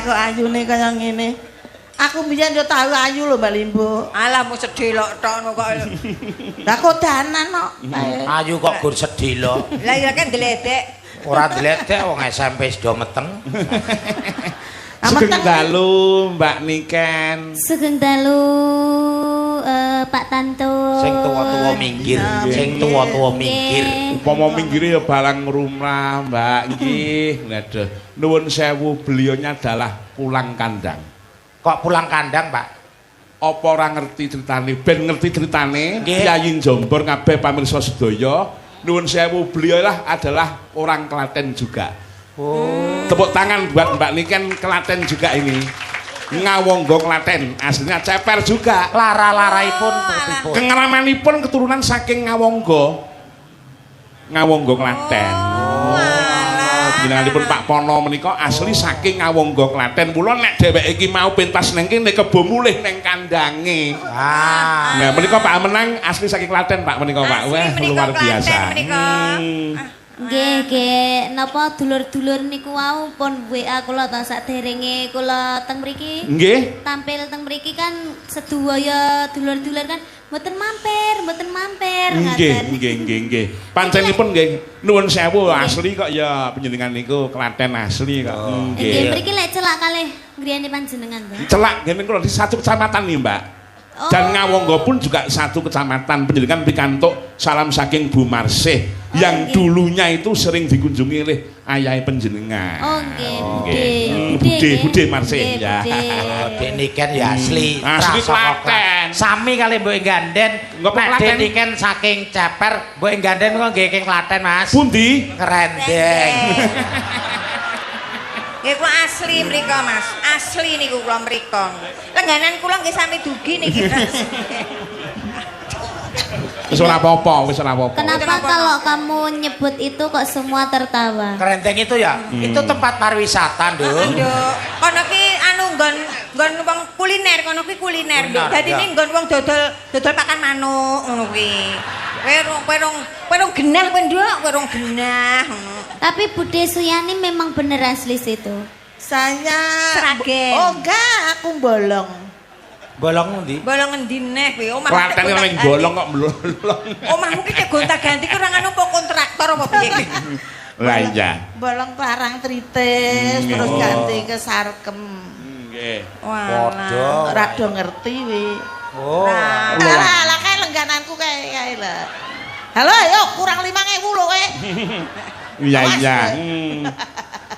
kok ayune kaya ngene. Aku mbiyen yo tau ayu lho Mbak Limbo. Alah mu sedih lho tok kok. Lah kodanan kok. Ayu kok gur sedih lho. Lah ya kan dledek. Ora dledek wong SMP wis do meteng. Sugeng dalu Mbak Niken. Sugeng dalu Pak Tanto. Sing tuwa-tuwa minggir, sing tuwa-tuwa minggir. Upama minggire ya barang rumrah, Mbak. Nggih, ngaduh. Nuwun sewu, beliaunya adalah pulang kandang. Kok pulang kandang, Pak? Apa ora ngerti ceritane? Ben ngerti ceritane, Kyai Jombor kabeh pamirsa sedaya. Nuwun sewu, beliau lah adalah orang Klaten juga. Oh. Tepuk tangan buat Mbak Niken Klaten juga ini. Ngawonggo Klaten, aslinya Ceper juga. Lara-laraipun Kengeramanipun keturunan saking Ngawonggo. Ngawonggo Klaten. Jenenganipun Pak Pono menika asli saking Ngawonggo Klaten. Mula nek dheweke iki mau pentas neng kene kebo mulih neng kandange. Nah, menika Pak Menang asli saking Klaten Pak menika Pak. Wah, luar biasa. Nggih, napa dulur-dulur niku wau pun WA kula ta saderenge kula teng mriki. Nggih. Tampil teng mriki kan sedaya dulur-dulur kan mboten mampir Nggih. Pancenipun nggih nuwun sewu asli kok ya panjenengan niku Klaten asli kok. Nggih, mriki lek celak kalih griyane panjenengan to. Celak ngene kula di satu kecamatan nih, Mbak. Dan Ngawonggo pun juga satu kecamatan. Panjenengan pikantuk salam saking Bu Marsih yang dulunya itu sering dikunjungi oleh ayah panjenengan. Oh nggih, Bude Marsih ya. Dek Niken ya asli. Asli Klaten. Sami kali Mbok Ganden. Nek Dek Niken saking Ceper, Mbok Ganden kok nggih king Klaten, Mas. Pundi? Kerendeng. Nggih kula asli mrika Mas. Asli niku kula mrika. Lengganan kula nggih sami dugi niki. Wis ora apa-apa, wis ora apa-apa. Kenapa kalau kamu nyebut itu kok semua tertawa? Kerendeng itu ya, itu tempat pariwisata, Nduk. Kono ki anu nggon wong kuliner, kono ki kuliner, Nduk. Dadi ning nggon wong dodol pakan manuk ngono kuwi. Kowe rong genah kowe, Nduk, kowe rong genah. Tapi Bude Suyani memang bener asli situ. Saya Sragen. Oh enggak, aku bolong. Bolong ndi? Bolong endi neh kowe? Omah Klaten ning bolong kok mlolong. Omahmu ki cek gonta-ganti ki ora ngono apa kontraktor apa piye? Lah iya. Bolong parang tritis terus ganti ke sarkem. Nggih. Walah. Ora do ngerti wi. Oh. Lah kae lenggananku kae lho. Halo, ayo kurang 5.000 lho kowe. Iya.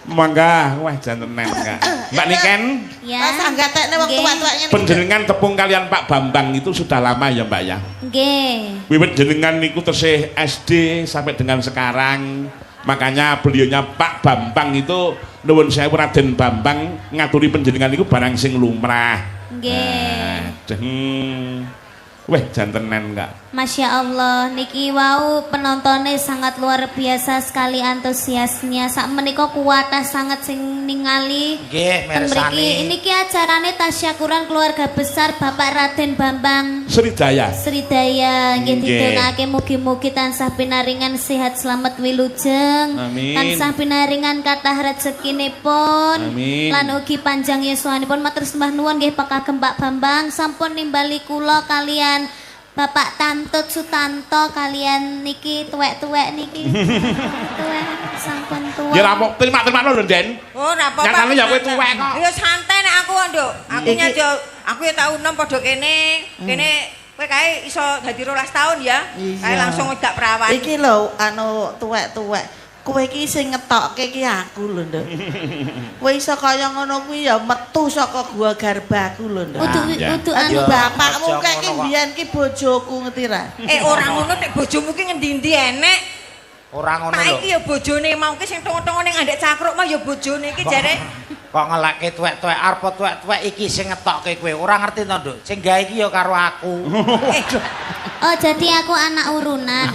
Mangga, wah jantenan Kak. Mbak Niken. Ya. Masa nggatekne wong tuwa-tuwane. Panjenengan tepung kalian Pak Bambang itu sudah lama ya, Mbak ya? Nggih. Wiwit jenengan niku tesih SD sampai dengan sekarang. Makanya beliaunya Pak Bambang itu nuwun sewu Raden Bambang ngaturi panjenengan niku barang sing lumrah. Nggih. Weh jantenan Kak. Masya Allah, niki wau penontonnya sangat luar biasa sekali antusiasnya. Sak menika kuatah sangat sing ningali. Nggih, mirsani. Ini ki acarane tasyakuran keluarga besar Bapak Raden Bambang Sridaya. Sridaya nggih didongake mugi-mugi tansah pinaringan sehat selamat wilujeng. Amin. Tansah pinaringan kathah rezekinipun. Amin. Lan ugi panjang yuswanipun matur sembah nuwun nggih Pak Kagem Pak Bambang sampun nimbali kula kalian Bapak Tantut Sutanto kalian niki tuwek-tuwek niki. Tuwek sampun tuwek. Ya rampok terima lho Den. Oh, ora apa-apa. Nyatane ya kowe tuwek kok. Ya santai nek aku, Nduk. Aku nyajo aku ya tau enom padha kene. Kene kowe kae iso dadi 12 tahun ya. Kae langsung wedak perawan. Iki lho anu tuwek-tuwek. Kowe iki sing ngetokke ki aku lho, Nduk. Kowe iso kaya ngono kuwi ya metu saka gua garbaku lho, Nduk. Udu Anu bapakmu kae ki mbiyen ki bojoku ngerti ra? Ora ngono nek bojomu ki ngendi-endi enek. Ora ngono lho. Pak iki ya bojone mau ki sing tongo-tongo ning andek cakruk mah ya bojone iki jare. Kok ngelekke tuwek-tuwek arep tuwek-tuwek iki sing ngetokke kowe. Ora ngerti to, Nduk. Sing gawe iki ya karo aku. Oh, jadi aku anak urunan.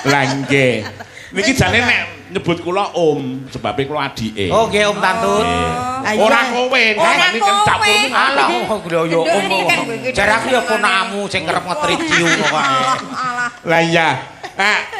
Lah nggih. Niki jane nek nyebut kula Om, sebabe kula adike. Oh, nggih Om Tantut. Ora kowe, niki kan dapurmu Alah, yo Om. Jare aku ya ponakmu sing kerep ngetri jiu kok. Lah iya.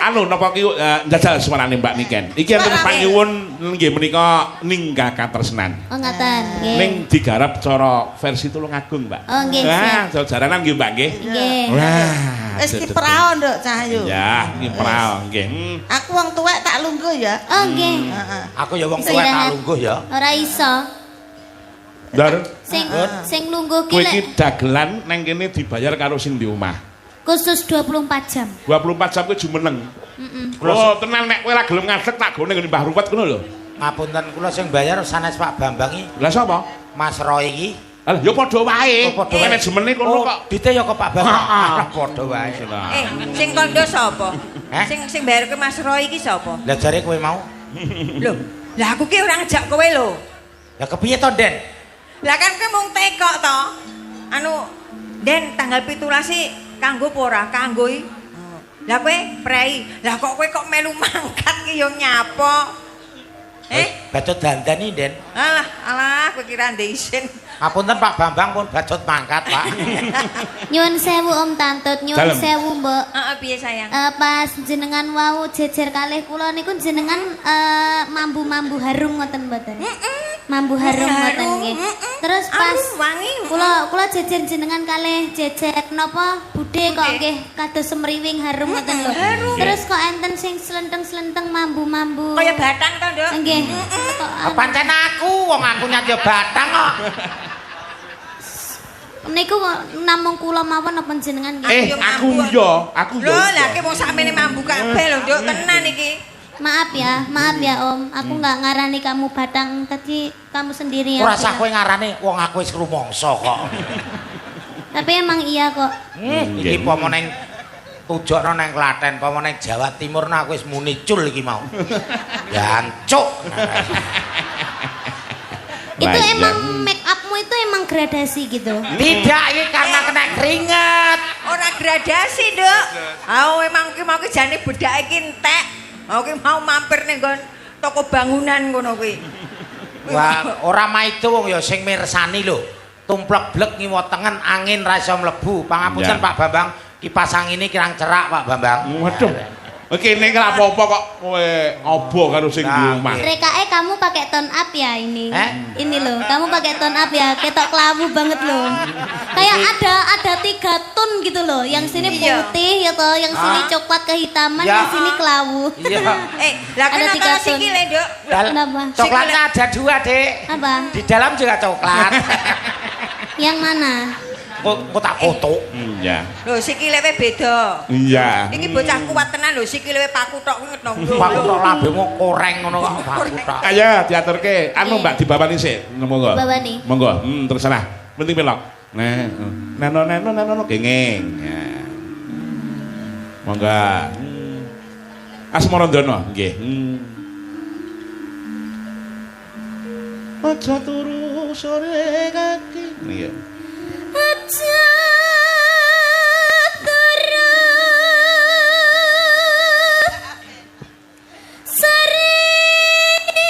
Anu napa ki njajal suarane Mbak Niken. Iki enten panyuwun nggih menika ninggal katresnan. Oh ngaten, nggih. Ning digarap cara versi Tulungagung, Mbak. Oh nggih, Wah, jaranan nggih, Mbak nggih. Nggih. Wah. Wis ki prao nduk Cahyu. Ya, iki prao nggih. Aku wong tuwek tak lungguh ya. Oh nggih. Heeh. Aku ya wong tuwek tak lungguh ya. Ora iso. Ndar, Sing lungguh kowe ki lek iki dagelan nang kene dibayar karo sing di omah. khusus 24 jam. 24 jam kowe jumeneng. Oh, tenan nek kowe ora gelem ngadeg tak gone ngene Mbah Ruwet ngono lho. Ngapunten kula sing bayar sanes Pak Bambang iki. Lah sapa? Mas Roy iki. Lah ya padha wae. Oh, padha wae. Manajemene kono kok. Dite ya ke Pak Bambang. Lah padha wae. Sing kondo sapa? Heh? Sing bayar ke Mas Roy iki sapa? Lah jare kowe mau. Lho, lah aku ki ora ngejak kowe lho. Ya kepiye to, Den? Lah kan kowe mung tekok to. Anu, Den tanggal 17 kanggo apa ora? Kanggo i. Lah kowe prei. Lah kok kowe kok melu mangkat ki yo nyapa? Bacot dandani, Den. Alah, kowe kira ndek isin. Ngapunten Pak Bambang pun bacot mangkat, Pak. Nyuwun sewu Om Tantut, nyuwun Dalem. sewu Mbok. Heeh, piye sayang? Pas jenengan wau jejer kalih kula niku jenengan mambu-mambu harum ngoten mboten? Mambu harum ngoten nggih. Terus pas wangi. kula jejer jenengan kalih jejer napa budhe kok nggih kados semriwing harum ngoten lho. Terus kok enten sing slenteng-slenteng mambu-mambu. Kaya batang to, Nduk. Nggih. Pancen aku wong aku nyadya batang kok. Niku namung kula mawon apa jenengan nggih? Aku yo. Lho, lah ki wong sakmene mambu kabeh lho, Nduk, tenan iki. Maaf ya Om. Aku nggak ngarani kamu batang, tadi kamu sendiri yang Ora usah bilang. kowe ngarani wong aku wis rumangsa kok. Tapi emang iya kok. Iki pomo ning tujokno nang Klaten, pomo ning Jawa Timur aku wis muni cul iki mau. Jancuk. Itu emang make upmu itu emang gradasi gitu. Tidak, ini karena kena keringat. Ora gradasi, Nduk. Emang ki mau ki jane bedake ki entek. Ki mau mampir ning nggon toko bangunan ngono kuwi. Wah, ora maido wong ya sing mirsani lho. Tumplek blek ngiwa tengen angin ra iso mlebu. Pangapunten Pak Bambang, kipas angine kirang cerak Pak Bambang. Waduh. Oke, ini kan apa-apa kok kowe obo karo sing di omah. Rekae kamu pakai tone up ya ini. Ini loh, kamu pakai tone up ya, ketok kelabu banget loh. Kayak ada 3 tone gitu loh. Yang sini putih ya toh, yang sini coklat kehitaman, yang sini kelabu. Iya. Lah Ada kenapa 3 tone. sikile, Nduk? Kenapa? Coklatnya ada 2, Dek. Apa? Di dalam juga coklat. Yang mana? Kok tak foto. Iya. Lho, sikile we beda. Iya. Iki bocah kuat tenan lho, sikile we paku tok kuwi ngetong. Pak tok lambemu koreng ngono kok paku tok. Ayo diaturke. Anu Mbak dibabani sik. Monggo. Babani. Monggo. Terus sana. Penting pelok. Neno kenging. Ya. Monggo. Asmarandono nggih. Aja turu sore kaki. Iya. Aja turu sore kaki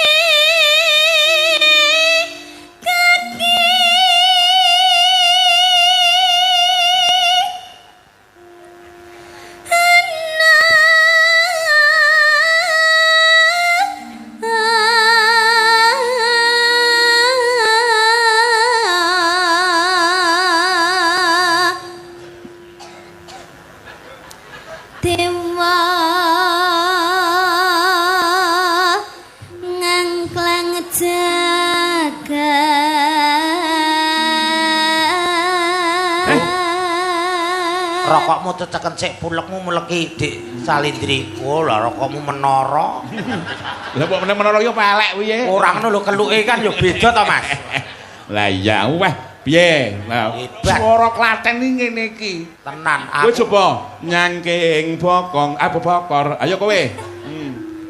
Dewa ngangklang jaga Rokokmu ceceken sik pulekmu meleki Dik Salindri. Oh, lah rokokmu menara. Lah kok menara yo pelek kuwi. Ora ngono lho keluke kan yo beda to, Mas. Lah iya, wah. Piye? Nah, Hebat. swara Klaten iki ngene iki. Tenan Kowe aku. coba nyangking bokong, apa bokor. Ayo kowe.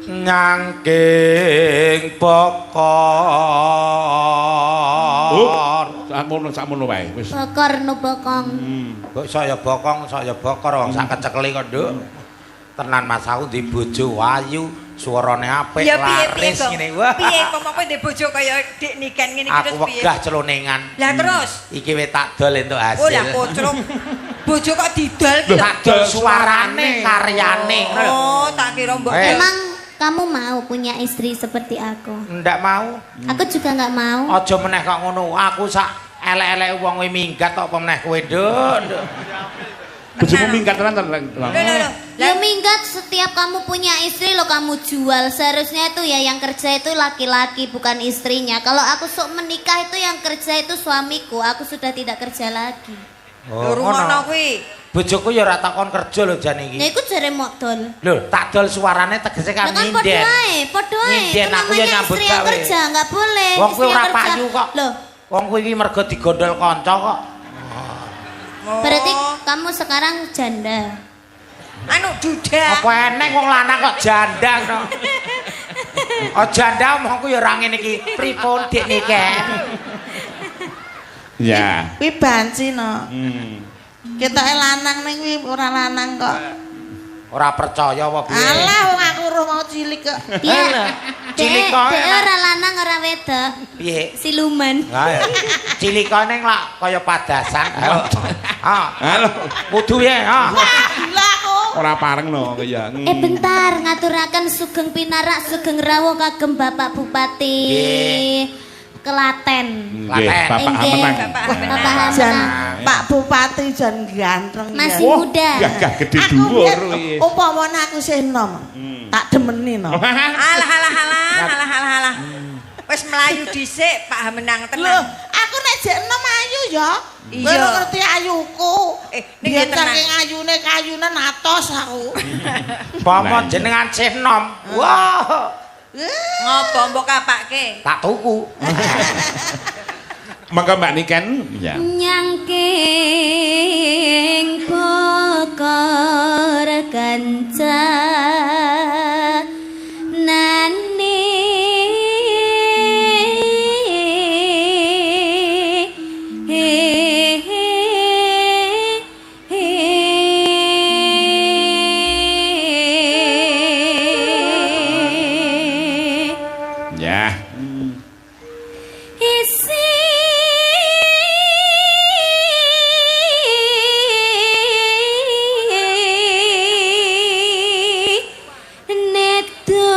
Nyangking bokor. Sakmono wae wis. bokor no bokong. Kok saya bokor wong sak kecekeli kok, Nduk. Tenan Mas aku di bojo ayu, suarane apik, Ya piye laris to? ngene. Wah. Piye kok kowe ndek bojo kaya Dik Niken ngene iki Aku terus piye? wegah celonengan. Lah terus? Iki wis tak dol entuk hasil. Oh lah kocrok. Bojo kok didol ki. Dol suarane, karyane. Oh, tak kira mbok. Emang kamu mau punya istri seperti aku? Ndak mau. Aku juga nggak mau. Aja meneh kok ngono. Aku sak elek-elek wong kuwi minggat kok apa meneh kowe, Nduk. Bojomu minggat tenan. Ya minggat setiap kamu punya istri lo kamu jual. Seharusnya itu ya yang kerja itu laki-laki bukan istrinya. Kalau aku sok menikah itu yang kerja itu suamiku. Aku sudah tidak kerja lagi. Oh, ngono kuwi. Bojoku ya ora takon kerja lho jan iki. Nah iku jare modal. Lho, tak dol suarane tegese kan Kan nyinden. podo ae. Itu Aku ya namanya nyambut istri yang gawe. kerja, enggak boleh. Wong kuwi Istri yang ora kerja. payu kok. Loh, Wong kuwi iki mergo digondol kanca kok. berarti kamu sekarang janda. Anu duda. Apa eneng wong lanang kok janda no. Oh janda omongku ya ora ngene iki. Pripun dik niki? Ya. Kuwi banci no. Ketoke lanang ning kuwi ora lanang kok. Ora percaya apa piye? Alah wong aku ora mau cilik kok. Iya. Cilik kok. Dek ora lanang ora wedok. Piye? Siluman. Ha ya. Cilikane lak kaya padasan. Halo. Kudu ya, ha. Gila aku. Ora pareng no kaya. Bentar ngaturaken Sugeng Pinarak Sugeng Rawuh kagem Bapak Bupati Klaten. Nggih, Bapak Inggih. Hamenang. Bapak Jan Hamenang. Pak Bupati jan ganteng. Masih ya. muda. Gagah gede Aku dhuwur biyen kuwi. upamane aku isih enom. Tak demeni no. Alah. Wis melayu dhisik Pak Hamenang Loh, tenan. aku nek jek enom ayu ya. Iya. Kowe ora ngerti ayuku. ning Biyen tenan. saking ayune kayunan atos aku. Pamon jenengan sih nom. Wah. Ngopo mbok kapake? Tak tuku. Mangga Mbak Niken. Ya. Nyangking pokor kanca nani Ya. isi nedo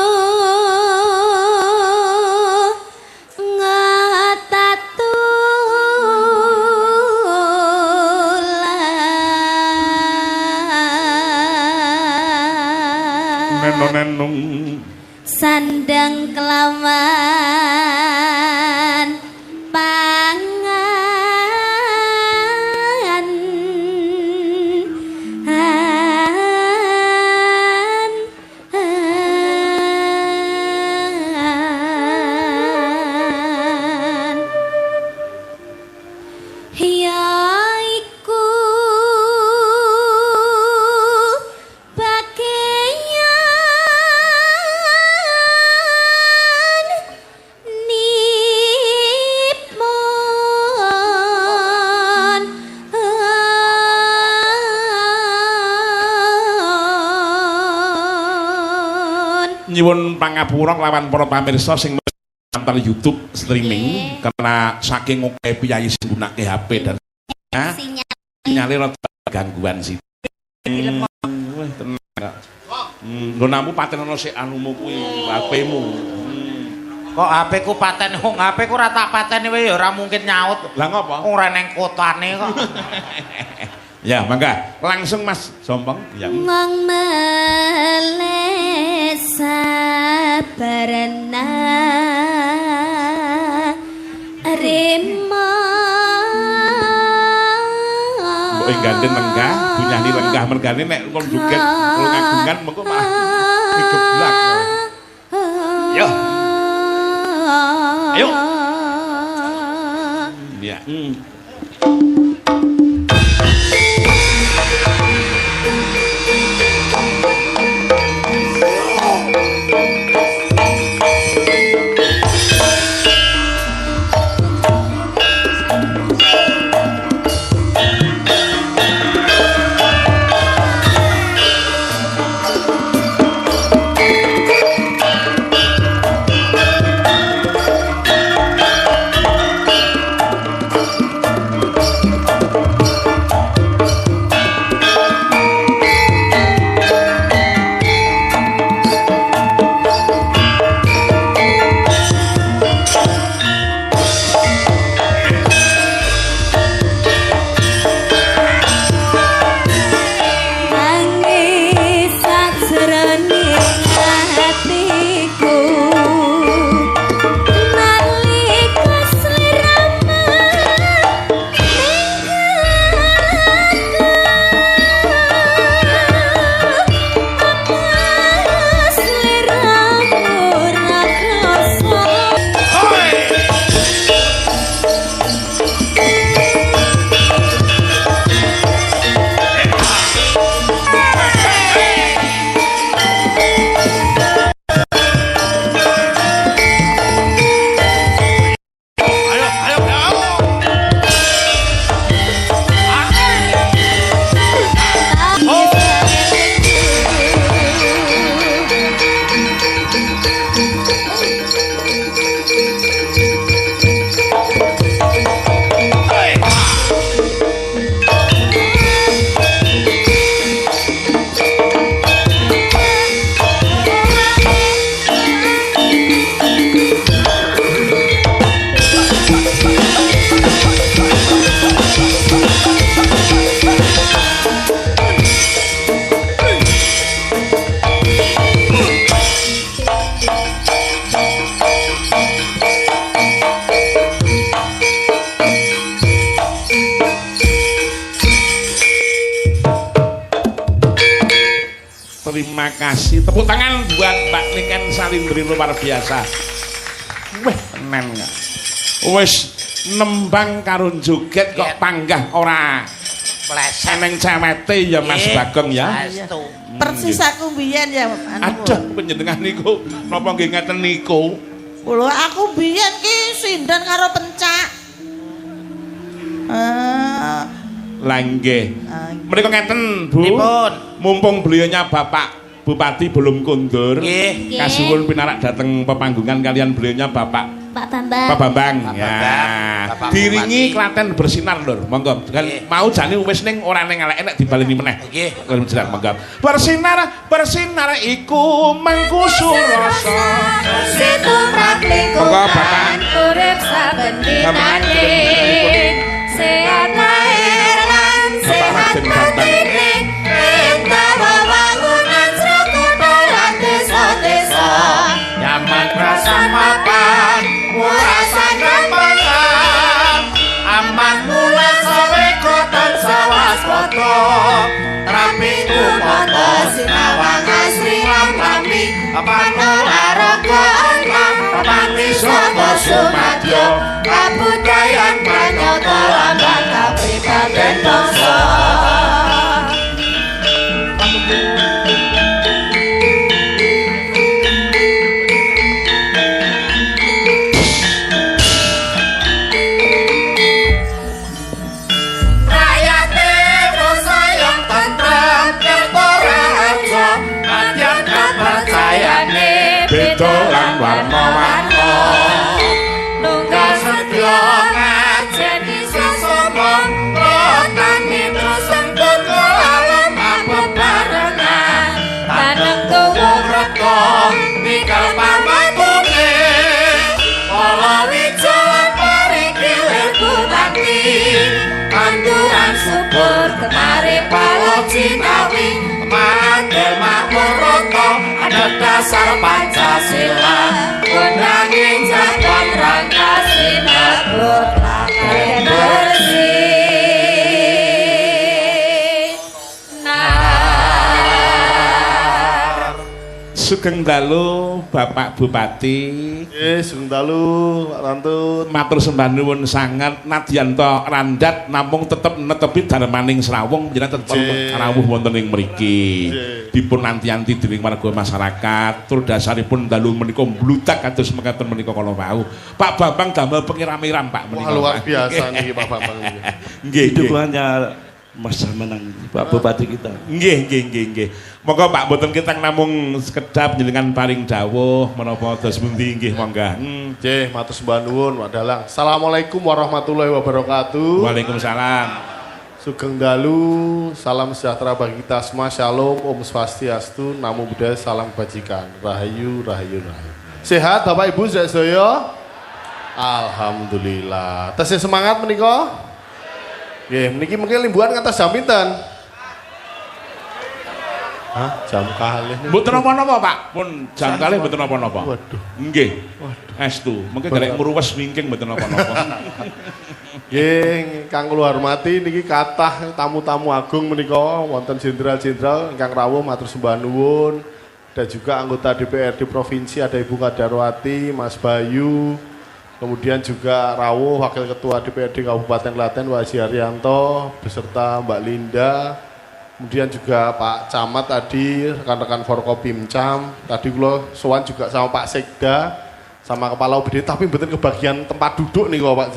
ngotatulan Nenung. sandang kelawan pangan yaiku bagaian nipon Nyuwun pangapura lawan para pamirsa sing nonton YouTube streaming karena saking akeh piyayi sing gunake HP dan sinyal sinyale rada gangguan sih. Wah, tenang. Nggonamu paten ana sik anumu kuwi HP-mu. Kok HP ku paten wong HP ku ora tak pateni wae ya ora mungkin nyaut. Lah ngopo? Ora neng kotane kok. Ya, mangga. Langsung Mas Sompong. Ya. ngong meleh sabarana rima Mbok gandeng lenggah, bunyani lenggah mergane nek kon joget kula ngagungan mengko malah digeblak. Yo. Ayo. Ya. Terima kasih. Tepuk tangan buat Mbak Niken Salindri luar biasa. Weh, tenan enggak? Wis nembang karo joget kok panggah ora seneng cewete ya Mas Bagong ya. Persis aku biyen ya anu. Aduh panjenengan niku napa nggih ngeten niku? Lho aku biyen ki sindan karo pencak. Lah nggih. Menika ngeten, Bu. Pripun? Mumpung beliaunya Bapak Bupati belum kundur, Nggih. kasuwun pinarak dateng pepanggungan kalian beliaunya Bapak Pak Bambang. Pak Bambang. Pak Ya. Bambang, Bapak Diringi Bupati. Klaten bersinar lho, monggo. Kan Nggih. mau jane wis ning ora ning elek-elek dibaleni meneh. Nggih. Kalau jelas monggo. Bersinar iku mangkusu rasa. Situmrap Monggo Bapak. urip saben dinane sehat lahir lan sehat Raden Bambang. batine entah bangunan srekutha lan desa-desa Nyaman perasaan mapan, murasan gampangan, aman mulai sawe koton sawas foto, terapi kumoto sinawang asri ramlami, aman olahraga antang, aman wisata sumadyo, kabudayan pranyata lambang kapribaden bangsa. Rakyate bangsa yang tentrem, yang rahaja, nadyan kepercayane Beda lan warna-warna. nunggal setya ngajeni sesama rotan itu sengkut alam apa barengan taneng tuwa Reka nikal pamatune, palawija parikil bupati, tanduran subur kemari palo cinawi mandel makoroto, ada dasar Pancasila, unangin jaban rangka sinabut rakyat bersih Sugeng dalu Bapak Bupati. Sugeng dalu Pak Tantut. Matur sembah nuwun sangat nadyan to randhat namung tetep netepi darmaning Srawung jenengan tetep rawuh wonten ing mriki. Dipun anti-anti dening warga masyarakat. Tur dasaripun dalu menika mbludak kados mekaten menika kala wau. Pak Bambang damel pengiramiran Pak menika. Wah, luar biasa nih Pak Bambang. Nggih, nggih. Dukungannya Mas Menang Pak Bupati kita. Nggih. Monggo Pak mboten kitang namung sekedap njenengan paring dawuh menapa dos pundi nggih monggo. Nggih, matur sembah nuwun Pak Dalang. Assalamualaikum warahmatullahi wabarakatuh. Waalaikumsalam. Sugeng dalu, salam sejahtera bagi kita semua. Shalom, Om Swastiastu, Namo Buddhaya, salam kebajikan. Rahayu. Sehat Bapak Ibu sedaya? Alhamdulillah. Tesih semangat menika? Nggih, meniki mungkin limbuhan ngatas jam pinten? Hah, jam kalih. Mboten napa-napa, Pak. Pun jam kalih mboten napa-napa. Waduh. Nggih. Estu, mengke garek ngruwes wingking mboten napa-napa. Nggih, kang kula hormati niki kathah tamu-tamu agung menika wonten jenderal-jenderal ingkang rawuh matur sembah nuwun dan juga anggota DPRD provinsi ada Ibu Kadarwati, Mas Bayu, kemudian juga rawuh Wakil Ketua DPRD Kabupaten Klaten Wasi Haryanto beserta Mbak Linda. Kemudian juga Pak Camat tadi, rekan-rekan Forkopimcam. Tadi kula sowan juga sama Pak Sekda, sama Kepala UBD, tapi mboten kebagian tempat duduk nih kok Pak.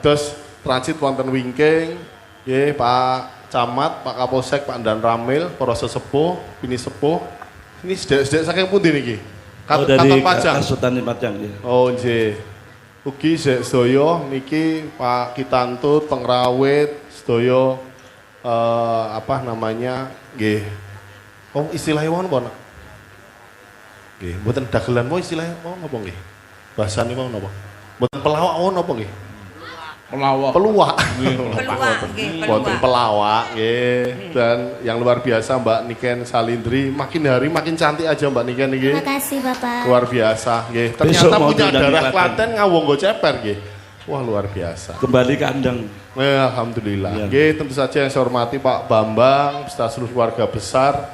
Terus transit wonten wingking, nggih Pak Camat, Pak Kapolsek, Pak Dan Ramil, para sesepuh, bini sepuh. Ini sedek-sedek saking pundi niki? Dari Kantor Pajang. Kasutan Pajang ya. Oh nggih. Ugi sedaya niki Pak Kitantut, Pengrawit, sedaya apa namanya? Nggih. Oh istilahnya mau napa? Nggih, mboten dagelan mau istilahnya mau napa nggih? Bahasane mau napa? Mboten pelawak mau napa nggih? Pelawak. Peluak. peluang nggih Wonten pelawak nggih. Dan yang luar biasa Mbak Niken Salindri, makin hari makin cantik aja Mbak Niken niki. Terima kasih Bapak. Luar biasa nggih. Besok Ternyata mau punya diundang darah di Klaten. Klaten ngawonggo ceper nggih. Wah luar biasa. Kembali ke Andang. Alhamdulillah. Ya. Nggih, tentu saja yang saya hormati Pak Bambang beserta seluruh keluarga besar.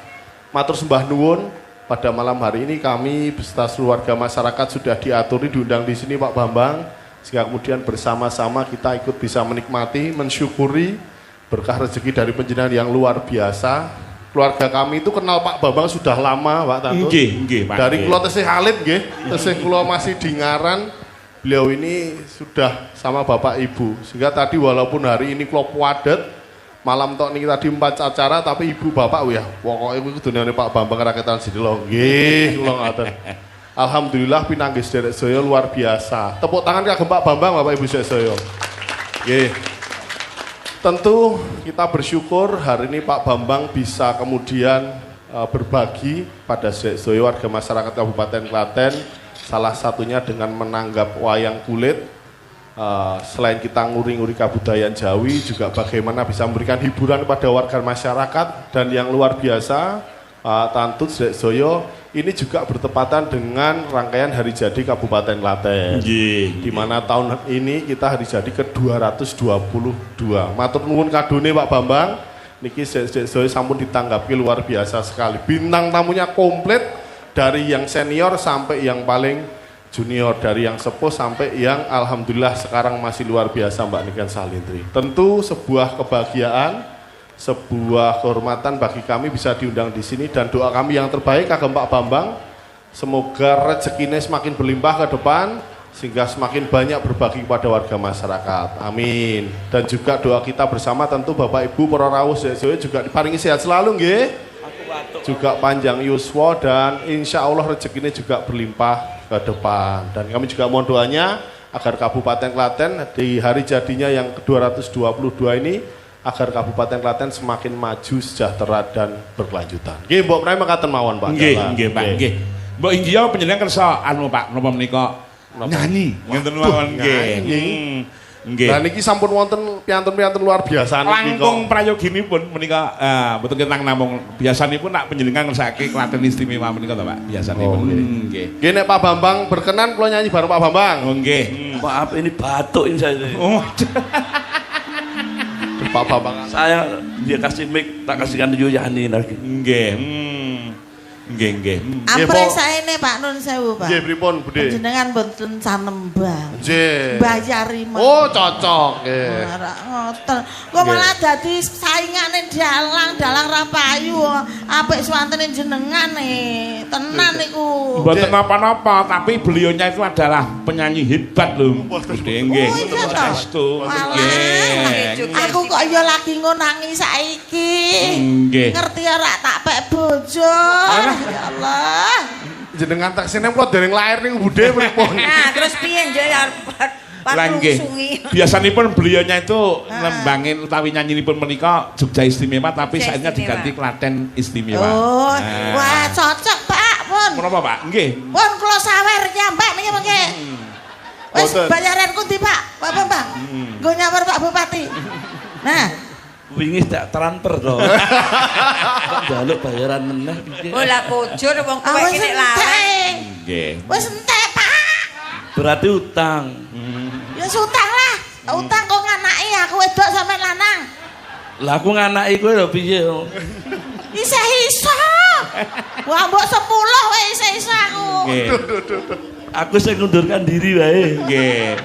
Matur sembah nuwun, pada malam hari ini kami beserta seluruh warga masyarakat sudah diaturi diundang di sini Pak Bambang, sehingga kemudian bersama-sama kita ikut bisa menikmati, mensyukuri berkah rezeki dari panjenengan yang luar biasa. Keluarga kami itu kenal Pak Bambang sudah lama, Pak Tantut. Nggih, Pak. Dari kula tesih alit nggih, tesih kula masih di Ngaran. Beliau ini sudah sama Bapak Ibu. Sehingga tadi walaupun hari ini kula puadet, malam tok niki tadi 4 acara tapi ibu bapak ya pokoknya iku kudune Pak Bambang raketan Sidilo. Nggih, kula ngoten. Alhamdulillah pinanggih sederek saya luar biasa. Tepuk tangan kagem Pak Bambang, Bapak Ibu saya. Nggih. Tentu kita bersyukur hari ini Pak Bambang bisa kemudian berbagi pada sedaya warga masyarakat Kabupaten Klaten, salah satunya dengan menanggap wayang kulit. Selain kita nguri-nguri kebudayaan Jawi, juga bagaimana bisa memberikan hiburan kepada warga masyarakat. Dan yang luar biasa, Tantut Soyo ini juga bertepatan dengan rangkaian hari jadi Kabupaten Klaten. Di mana tahun ini kita hari jadi ke-222. Matur nuwun kadone Pak Bambang, niki Soyo sampun ditanggapi luar biasa sekali. Bintang tamunya komplit dari yang senior sampai yang paling junior, dari yang sepuh sampai yang alhamdulillah sekarang masih luar biasa Mbak Niken Salintri. Tentu sebuah kebahagiaan, sebuah kehormatan bagi kami bisa diundang di sini, dan doa kami yang terbaik kagem Pak Bambang, semoga rezekinya semakin berlimpah ke depan sehingga semakin banyak berbagi kepada warga masyarakat. Amin. Dan juga doa kita bersama tentu Bapak Ibu para rawuh juga diparingi sehat selalu nggih. Juga panjang yuswa dan insya Allah rezekinya juga berlimpah ke depan. Dan kami juga mohon doanya agar Kabupaten Klaten di hari jadinya yang ke-222 ini, agar Kabupaten Klaten semakin maju, sejahtera dan berkelanjutan. Nggih, Mbok Prai mekaten mawon, Pak. Nggih, Pak. Nggih. Mbok inggih panjenengan kersa anu Pak, napa menika nyanyi. Ngenten mawon nggih. Nggih. Lah niki sampun wonten piantun-piantun luar biasa niki kok. Langkung prayoginipun menika betul kita namung biasanipun nak panjenengan ngersake Klaten istimewa menika to Pak, biasanipun. Nggih. Nggih nek Pak Bambang berkenan kula nyanyi bareng Pak Bambang. Oh nggih. Maaf ini batuk ini saya. Oh. Pak Bambang. Saya dia kasih mic tak kasihkan Yuyani lagi. Nggih. Nggih. Ampre saene Pak Nun sewu, Pak. Nggih pripun, Budhe? Panjenengan mboten sanembang. Nggih. Bayari men. Oh, cocok nggih. Ora ngoten. Kok malah dadi saingane dalang ra payu. Apik swantene jenengan tenan niku. Mboten napa-napa, tapi beliaunya itu adalah penyanyi hebat lho. Budhe nggih. Saestu. Nggih. Aku kok ya lagi ngonangi saiki. Nggih. Ngerti ora tak pek bojo. Ya Allah. Jenengan tak sene kula dereng lair niku Budhe pripun? Nah, terus piye njuk ya Langgih. Biasanipun beliaunya itu nembangin utawi nyanyiipun menika Jogja Istimewa, tapi saatnya diganti Klaten Istimewa. Oh, wah cocok Pak, pun. Menapa Pak? Nggih. Pun kula sawer nyampe niki mengke. Wis bayaranku ndi Pak? Pak Bambang. Nggo nyamper Pak Bupati. Nah, Wingi tak transfer to. Jaluk bayaran meneh piye? Oh lah kujur wong kowe iki nek larang. Nggih. wis entek Pak. Berarti utang. Ya utang lah. Utang kok nganaki aku wedok sampe lanang. Lah aku nganaki kowe lho piye? Isih iso. Wah mbok 10 wae isih iso aku. Nggih. Aku sing ngundurkan diri wae. Nggih.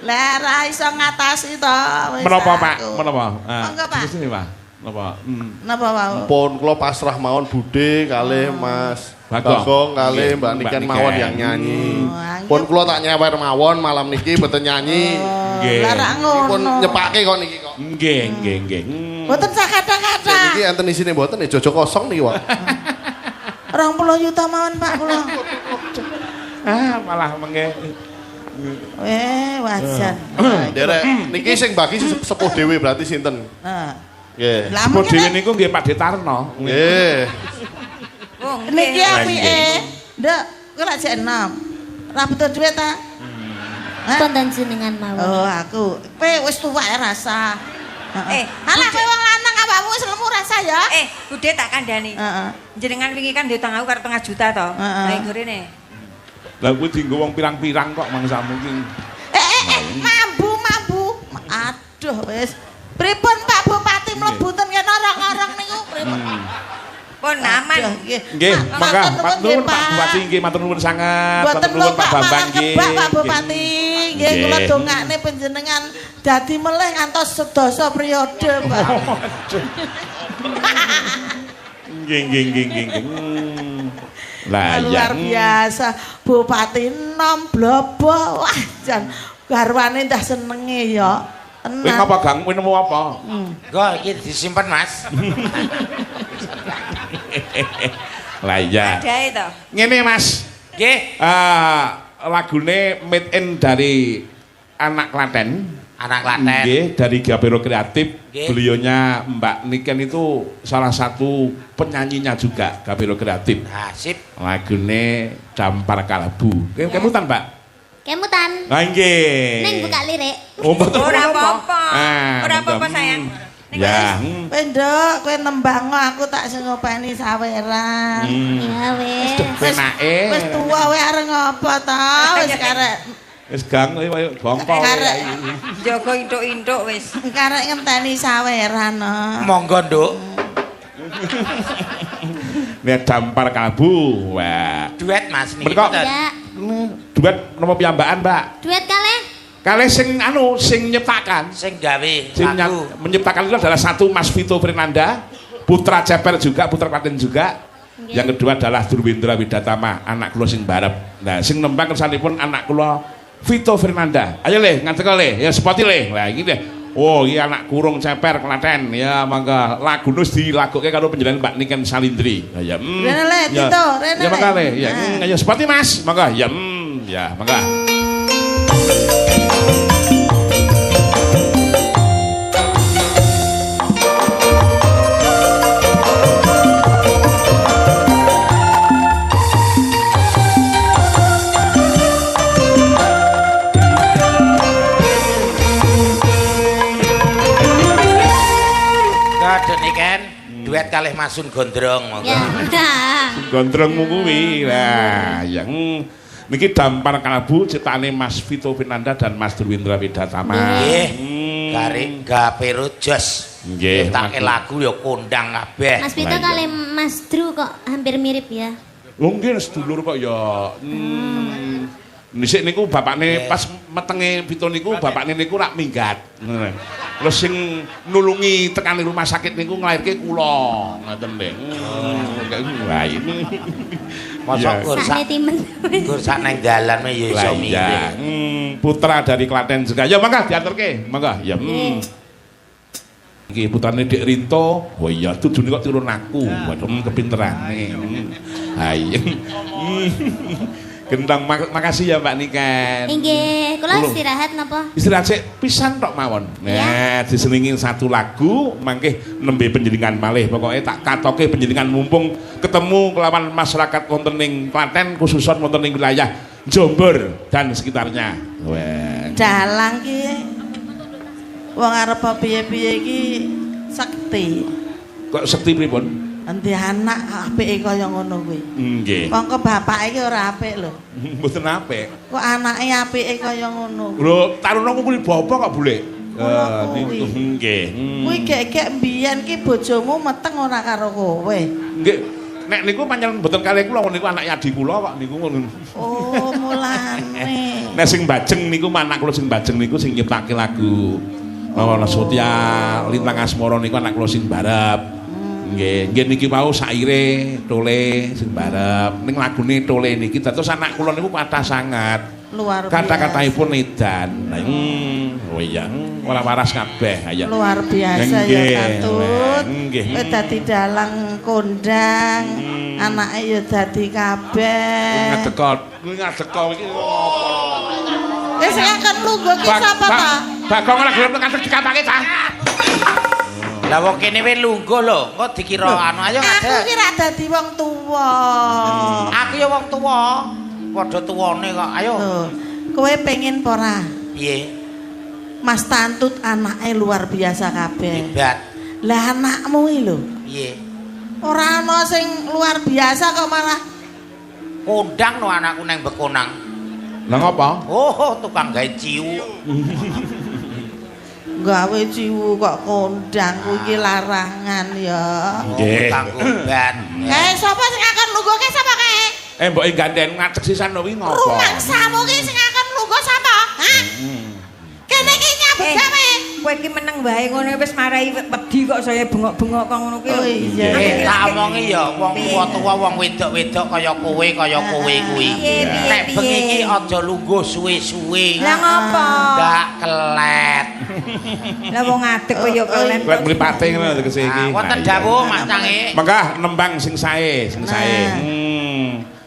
Lah ra iso ngatasi to wis. Menapa Pak? aku. Menapa? Monggo, Pak. Sini Pak. Napa? Napa wau? Pun kula pasrah mawon Budhe kalih Mas Bagong kalih Mbak Niken mawon yang nyanyi. Pun kula tak nyewer mawon malam niki mboten nyanyi. Nggih. Lah ra ngono. Pun nyepake kok niki kok. Nggih. Mboten sakata-kata. Niki enten isine mboten jojo kosong niki kok. 20 juta mawon Pak kula. Malah mengke. Wajan. Derek niki sing bagi sepuh dhewe berarti sinten? Nah. Nggih. Lah Sepuh mungkin dhewe niku nggih Pak Detarno. Nggih. Oh, niki apike. Nduk, kowe lak jek enom. Ra butuh duit ta? Konten jenengan mawon. Oh, aku. Kowe wis tuwek rasa. Alah kowe wong lanang awakmu wis lemu rasa ya. Budhe tak kandhani. Heeh. Jenengan wingi kan diutang aku karo 5 juta to. Lah gorene. Lah kuwi dienggo wong pirang-pirang kok mangsamu ki. Mambu. Aduh wis. Pripun Pak Bupati mlebu ten kene orang-orang niku pripun? Pun pun aman. Nggih, mangga matur nuwun Pak Bupati nggih matur nuwun sanget. Matur nuwun Pak Bambang nggih. Pak Bupati. Nggih kula dongakne panjenengan dadi melih ngantos sedasa periode, Pak. Nggih. Lah luar biasa Bupati nom blobo wah jan garwane ndah senenge ya tenan. Kowe apa Gang? Kowe nemu apa? Engko iki disimpen Mas. Lah iya. Adae to. Ngene Mas. Nggih. Lagune made in dari anak Klaten. Anak Klaten. Nggih, dari Gapiro Kreatif. Nggih. Beliaunya Mbak Niken itu salah satu penyanyinya juga Gapiro Kreatif. Nah, sip. Lagune Dampar Kalabu. Kemutan, Pak? Kemutan. Nah, nggih. Neng buka lirik. Oh, betul. Ora apa-apa. Ah, Ora apa-apa mantap. sayang. Ya. Kowe nduk kowe nembang aku tak sing ngopeni saweran. Ya wes. Penake. Wis tuwa kowe areng apa ta? Wis karek Wis Gang kowe bongko. Jaga intuk-intuk wis. karek ngenteni saweran. Monggo, Nduk. Nek Dampar Kalabu. Wah. Duet Mas niki. Menika Ya. duet napa piyambakan, Mbak? Duet kalih. Kalih sing nyiptakan. Sing gawe Sing lagu. menyiptakan itu adalah satu Mas Vito Fernanda, putra Ceper juga, putra Klaten juga. Yang kedua adalah Durwindra Widatama, anak kula sing barep. Nah, sing nembang kersanipun anak kula Vito Fernanda. Ayo le, ngadeg le, ya sepoti le. Lah iki deh. Oh, iki anak kurung Ceper Klaten. Ya mangga lagu nus dilagokke karo panjenengan Mbak Niken Salindri. Ya, Rene le, ya. Tito, rene Ya mangga le. le, ya. Ayo sepoti Mas. Mangga, ya. Ya, mangga. Kadek niken duet kalih Masun Gondrong monggo. Ya. Gondrongmu kuwi. Lah, yang niki Dampar Kalabu ciptaane Mas Vito Fernanda dan Mas Durwindra Widatama. Nggih. Garing Gapiro Jos. Nggih. Take lagu ya kondang kabeh. Mas Vito kali Mas Dru kok hampir mirip ya. Lho nggih sedulur kok ya. Nisik niku bapakne pas metenge Vito niku bapakne niku rak minggat. Terus sing nulungi tekan rumah sakit niku nglairke kula. Ngoten nggih. Wah ini. Mosok Sakne timen. gur sak nang dalan ya iso mirip. Putra dari Klaten juga. Ya mangga diaturke. Mangga. Ya. Iki putrane Dik Rinto. Oh iya tujune kok turun aku. Waduh kepinterane. Hai. Gendang makasih ya Mbak Niken. Nggih, kula istirahat napa? Istirahat sik pisan tok mawon. Nah, diselingin satu lagu mangke nembe panjenengan malih. Pokoke tak katoke panjenengan mumpung ketemu kelawan masyarakat wonten ing Klaten khususon wonten ing wilayah Jombor dan sekitarnya. Wah. Dalang ki wong arep piye-piye iki sekti. Kok sekti pripun? Endi anak apike kaya ngono kuwi. Nggih. Mongko bapake iki ora apik lho. Mboten apik. Kok anake apike kaya ngono. Lho, taruna kuwi bapak kok boleh. Kula kuwi. Nggih. Kuwi gek-gek mbiyen ki bojomu meteng ora karo kowe. Nggih. Nek niku pancen mboten kalih kula niku anak adi kula kok niku ngono. Oh, mulane. Nek sing bajeng niku anak kula sing bajeng niku sing nyiptake lagu Ana Sotya Lintang Asmara niku anak kula sing barep. Nggih, nggih niki wau saire Tole sing barep. Ning lagune Tole niki dados anak kula niku kathah sangat. Luar biasa. Kata-kataipun edan. Oh iya, ora waras kabeh. Ayo. Luar biasa ya Katut. Nggih. Kowe dadi dalang kondang. Anake ya dadi kabeh. Ngadekot. Kuwi ngadekot iki apa? Wis akan lungguh ki sapa ta? Bagong ora gelem ngadek dikapake ta? Lah wong kene wis lungguh lho, kok dikira anu ayo Aku ngadeg. ki ra dadi wong tuwa. Aku ya wong tuwa. Padha tuwane kok. Ayo. Loh, kowe pengen apa ora? Piye? Mas Tantut anake luar biasa kabeh. Hebat. Lah anakmu iki lho, Piye? ora ana sing luar biasa kok malah Kondang no anakku nang bekonang. Lah ngapa? Oh, tukang gawe ciu. gawe ciwu kok kondang kuwi iki larangan ya. Nggih. Tangguban. Kae sapa sing akan lungguh kae sapa kae? Mbok gandeng ngacek sisan kuwi ngopo? Rumangsamu ki sing akan lungguh sapa? Hah? Kene iki nyambut gawe. Kowe iki meneng wae ngono wis marai wedi kok saya bengok-bengok kok ngono ki. Oh iya. Tak omongi ya wong tuwa-tuwa wong wedok-wedok kaya kowe kuwi. Nek bengi iki aja lungguh suwe-suwe. Lah ngopo? Ndak kelet. Lah wong adek kok ya kelet. Kuwi mripate ngono tegese iki. Wonten dawuh Mas Cange. Mengkah nembang sing sae.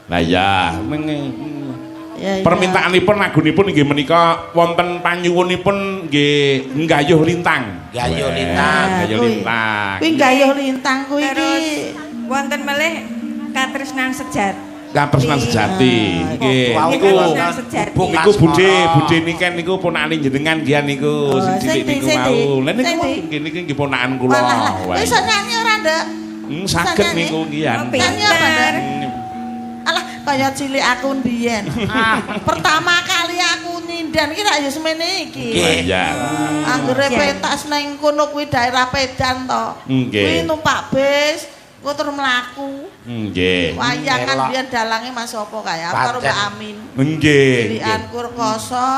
Lah ya, permintaanipun lagunipun inggih menika wonten panyuwunipun nggih nggayuh lintang. Gayuh lintang. Gayuh lintang. Kuwi gayuh lintang kuwi iki. Terus wonten melih katresnan sejati. Katresnan sejati. Nggih. Niku Katresnan sejati. niku budhe niken niku ponakane jenengan nggih niku sing cilik niku mau. Lah niku nggih nggih ponakan kula. Wis nyanyi ora, Nduk? Saged niku nggih. Nyanyi apa, Nduk? Alah, kaya cilik aku mbiyen. Pertama kali aku nyindan ki rak ya semene iki. Iya. Anggere pentas nang kono kuwi daerah Pedan to. Kuwi numpak bis, kok terus mlaku. Nggih. Wayang kan biyen dalange Mas apa kae? Karo Mbak Amin. Nggih. Cilikan Kurkoso.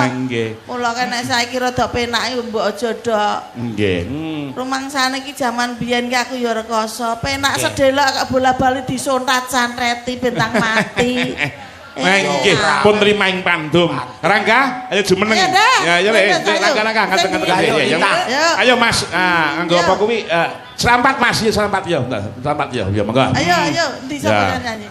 Nggih. Mula nek saiki rada penake mbok aja dok. Nggih. Rumangsane iki jaman biyen ki aku ya rekoso, penak sedelok kok bola-bali disontat santreti bintang mati. Nggih, pun trima ing pandum. Rangga, ayo jumeneng. Ya, ya le, Rangga, ngaten-ngaten. Ayo Mas, nganggo apa kuwi? Serampat Mas, ya serampat ya. Serampat ya, ya monggo. Ayo, ndi sapa nyanyi?